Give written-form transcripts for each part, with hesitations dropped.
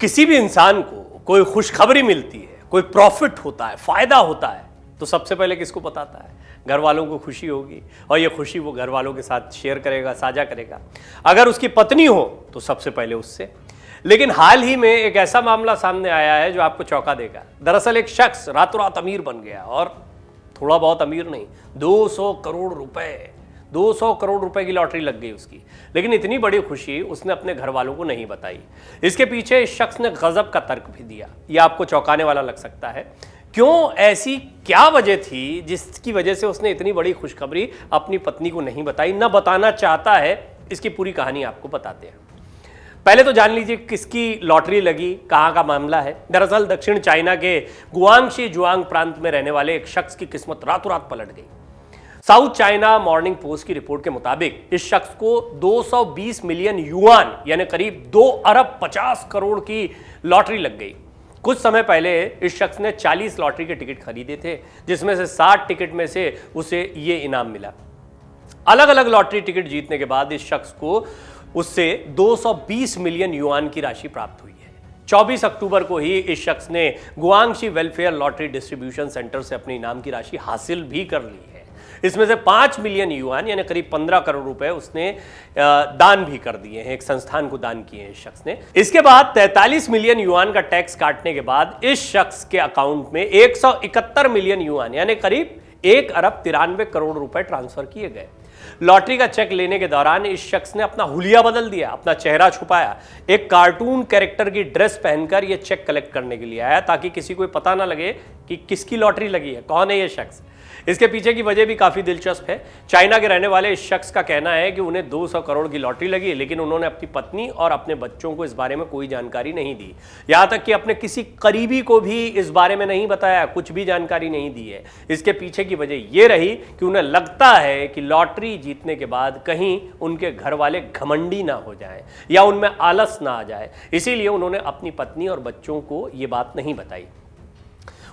किसी भी इंसान को कोई खुशखबरी मिलती है, कोई प्रॉफिट होता है, फायदा होता है, तो सबसे पहले किसको बताता है? घर वालों को खुशी होगी और ये खुशी वो घर वालों के साथ शेयर करेगा, साझा करेगा। अगर उसकी पत्नी हो तो सबसे पहले उससे। लेकिन हाल ही में एक ऐसा मामला सामने आया है जो आपको चौंका देगा। दरअसल एक शख्स रातों रात अमीर बन गया, और थोड़ा बहुत अमीर नहीं, 200 करोड़ रुपए, 200 करोड़ रुपए की लॉटरी लग गई उसकी। लेकिन इतनी बड़ी खुशी उसने अपने घर वालों को नहीं बताई। इसके पीछे इस शख्स ने गजब का तर्क भी दिया। यह आपको चौंकाने वाला लग सकता है। क्यों, ऐसी क्या वजह थी जिसकी वजह से उसने इतनी बड़ी खुशखबरी अपनी पत्नी को नहीं बताई, न बताना चाहता है? इसकी पूरी कहानी आपको बताते हैं। पहले तो जान लीजिए किसकी लॉटरी लगी, कहां का मामला है। दरअसल दक्षिण चाइना के गुआंगशी जुआंग प्रांत में रहने वाले एक शख्स की किस्मत रातों रात पलट गई। साउथ चाइना मॉर्निंग पोस्ट की रिपोर्ट के मुताबिक इस शख्स को 220 मिलियन युआन यानी करीब 2 अरब 50 करोड़ की लॉटरी लग गई। कुछ समय पहले इस शख्स ने 40 लॉटरी के टिकट खरीदे थे, जिसमें से 60 टिकट में से उसे ये इनाम मिला। अलग अलग लॉटरी टिकट जीतने के बाद इस शख्स को उससे 220 मिलियन युआन की राशि प्राप्त हुई है। 24 अक्टूबर को ही इस शख्स ने Guangxi welfare lottery distribution centre से अपनी इनाम की राशि हासिल भी कर ली है। इसमें से 5 मिलियन युआन यानी करीब 15 करोड़ रुपए उसने दान भी कर दिए हैं, एक संस्थान को दान किए हैं इस शख्स ने। इसके बाद 43 मिलियन युआन का टैक्स काटने के बाद इस शख्स के अकाउंट में 171 मिलियन युआन यानी करीब 1 अरब 93 करोड़ रुपए ट्रांसफर किए गए। लॉटरी का चेक लेने के दौरान इस शख्स ने अपना हुलिया बदल दिया, अपना चेहरा छुपाया, एक कार्टून कैरेक्टर की ड्रेस पहनकर यह चेक कलेक्ट करने के लिए आया, ताकि किसी को पता ना लगे कि किसकी लॉटरी लगी है, कौन है यह शख्स। इसके पीछे की वजह भी काफी दिलचस्प है। चाइना के रहने वाले इस शख्स का कहना है कि उन्हें 200 करोड़ की लॉटरी लगी, लेकिन उन्होंने अपनी पत्नी और अपने बच्चों को इस बारे में कोई जानकारी नहीं दी। यहां तक कि अपने किसी करीबी को भी इस बारे में नहीं बताया, कुछ भी जानकारी नहीं दी है। इसके पीछे की वजह यह रही कि उन्हें लगता है कि लॉटरी जीतने के बाद कहीं उनके घर वाले घमंडी ना हो जाएं या उनमें आलस ना आ जाए, इसीलिए उन्होंने अपनी पत्नी और बच्चों को यह बात नहीं बताई।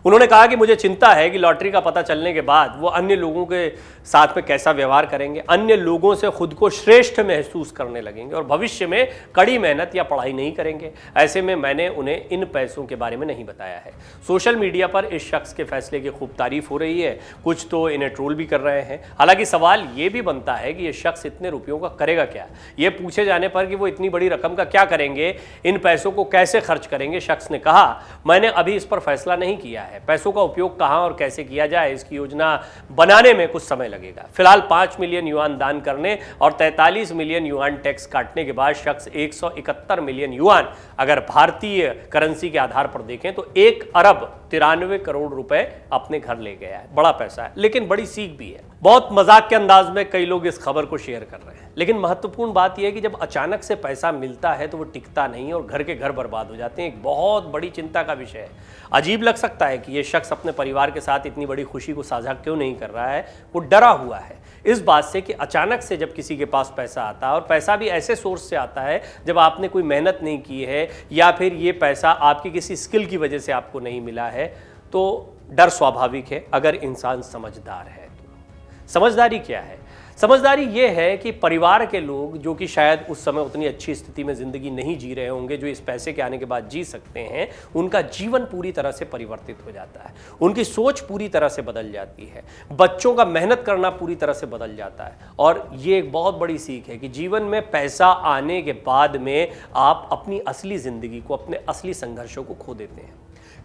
उन्होंने कहा कि मुझे चिंता है कि लॉटरी का पता चलने के बाद वो अन्य लोगों के साथ में कैसा व्यवहार करेंगे, अन्य लोगों से खुद को श्रेष्ठ महसूस करने लगेंगे और भविष्य में कड़ी मेहनत या पढ़ाई नहीं करेंगे। ऐसे में मैंने उन्हें इन पैसों के बारे में नहीं बताया है। सोशल मीडिया पर इस शख्स के फैसले की खूब तारीफ हो रही है, कुछ तो इन्हें ट्रोल भी कर रहे हैं। हालांकि सवाल ये भी बनता है कि यह शख्स इतने रुपयों का करेगा क्या। ये पूछे जाने पर कि वो इतनी बड़ी रकम का क्या करेंगे, इन पैसों को कैसे खर्च करेंगे, शख्स ने कहा, मैंने अभी इस पर फैसला नहीं किया है। पैसों का उपयोग कहां और कैसे किया जाए, इसकी योजना बनाने में कुछ समय लगेगा। फिलहाल 5 मिलियन युआन दान करने और 43 मिलियन युआन टैक्स काटने के बाद शख्स 171 मिलियन युआन अगर भारतीय करेंसी के आधार पर देखें तो 1 अरब 93 करोड़ रुपए अपने घर ले गया है। बड़ा पैसा है, लेकिन बड़ी सीख भी है। बहुत मजाक के अंदाज में कई लोग इस खबर को शेयर कर रहे हैं, लेकिन महत्वपूर्ण बात यह है कि जब अचानक से पैसा मिलता है तो वो टिकता नहीं और घर के घर बर्बाद हो जाते हैं। एक बहुत बड़ी चिंता का विषय है। अजीब लग सकता है कि ये शख्स अपने परिवार के साथ इतनी बड़ी खुशी को साझा क्यों नहीं कर रहा है। वो डरा हुआ है इस बात से कि अचानक से जब किसी के पास पैसा आता है, और पैसा भी ऐसे सोर्स से आता है जब आपने कोई मेहनत नहीं की है या फिर ये पैसा आपकी किसी स्किल की वजह से आपको नहीं मिला है, तो डर स्वाभाविक है अगर इंसान समझदार है तो। समझदारी क्या है? समझदारी ये है कि परिवार के लोग जो कि शायद उस समय उतनी अच्छी स्थिति में ज़िंदगी नहीं जी रहे होंगे जो इस पैसे के आने के बाद जी सकते हैं, उनका जीवन पूरी तरह से परिवर्तित हो जाता है, उनकी सोच पूरी तरह से बदल जाती है, बच्चों का मेहनत करना पूरी तरह से बदल जाता है। और ये एक बहुत बड़ी सीख है कि जीवन में पैसा आने के बाद में आप अपनी असली ज़िंदगी को, अपने असली संघर्षों को खो देते हैं।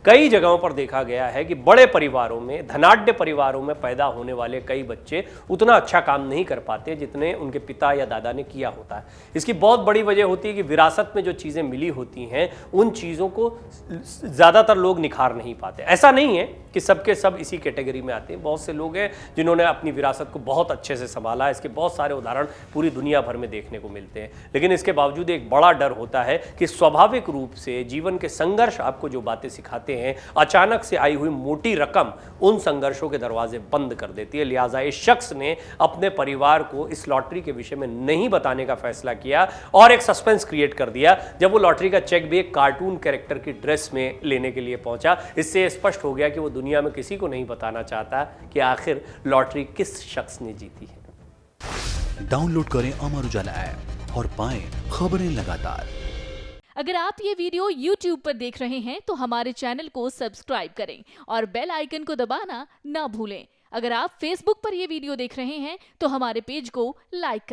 कई जगहों पर देखा गया है कि बड़े परिवारों में, धनाढ्य परिवारों में पैदा होने वाले कई बच्चे उतना अच्छा काम नहीं कर पाते जितने उनके पिता या दादा ने किया होता है। इसकी बहुत बड़ी वजह होती है कि विरासत में जो चीज़ें मिली होती हैं उन चीज़ों को ज़्यादातर लोग निखार नहीं पाते। ऐसा नहीं है कि सबके सब इसी कैटेगरी में आते हैं। बहुत से लोग हैं जिन्होंने अपनी विरासत को बहुत अच्छे से संभाला। इसके बहुत सारे उदाहरण पूरी दुनिया भर में देखने को मिलते हैं। लेकिन इसके बावजूद एक बड़ा डर होता है कि स्वाभाविक रूप से जीवन के संघर्ष आपको जो बातें सिखाते हैं, अचानक से आई हुई मोटी रकम उन संघर्षों के दरवाजे बंद कर देती है। लिहाजा इस शख्स ने अपने परिवार को इस लॉटरी के विषय में नहीं बताने का फैसला किया और एक सस्पेंस क्रिएट कर दिया जब वो लॉटरी का चेक भी एक कार्टून कैरेक्टर की ड्रेस में लेने के लिए पहुंचा। इससे स्पष्ट हो गया कि वो दुनिया में किसी को नहीं बताना चाहता कि आखिर लॉटरी किस शख्स ने जीती है। डाउनलोड करें अमर उजाला ऐप और पाएं खबरें लगातार। अगर आप ये वीडियो YouTube पर देख रहे हैं तो हमारे चैनल को सब्सक्राइब करें और बेल आइकन को दबाना ना भूलें। अगर आप Facebook पर ये वीडियो देख रहे हैं तो हमारे पेज को लाइक करें।